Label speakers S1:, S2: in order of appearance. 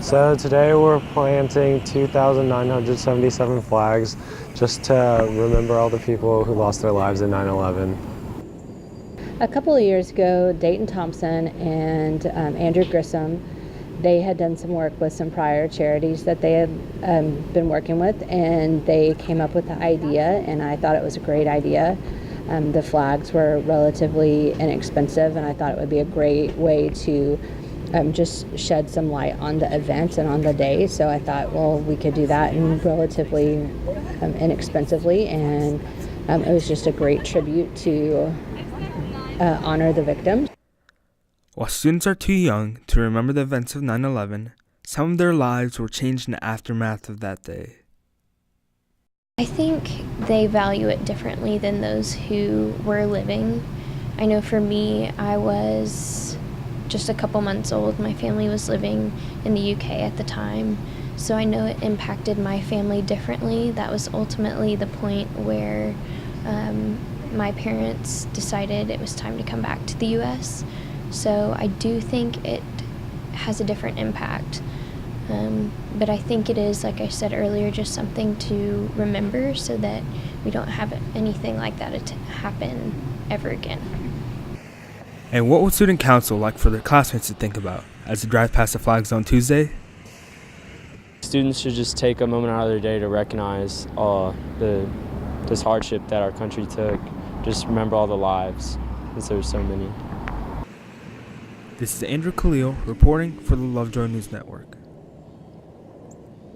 S1: So today we're planting 2,977 flags just to remember all the people who lost their lives in 9/11.
S2: A couple of years ago, Dayton Thompson and Andrew Grissom, they had done some work with some prior charities that they had been working with, and they came up with the idea, and I thought it was a great idea. The flags were relatively inexpensive, and I thought it would be a great way to just shed some light on the event and on the day. So I thought, well, we could do that relatively inexpensively, and it was just a great tribute to honor the victims.
S3: While students are too young to remember the events of 9/11, some of their lives were changed in the aftermath of that day.
S4: I think they value it differently than those who were living. I know for me, I was just a couple months old. My family was living in the UK at the time, so I know it impacted my family differently. That was ultimately the point where my parents decided it was time to come back to the US. So I do think it has a different impact. But I think it is, like I said earlier, just something to remember so that we don't have anything like that happen ever again.
S3: And what would student council like for their classmates to think about as they drive past the flags on Tuesday?
S5: Students should just take a moment out of their day to recognize this hardship that our country took. Just remember all the lives, because there's so many.
S3: This is Andrew Khalil reporting for the Lovejoy News Network.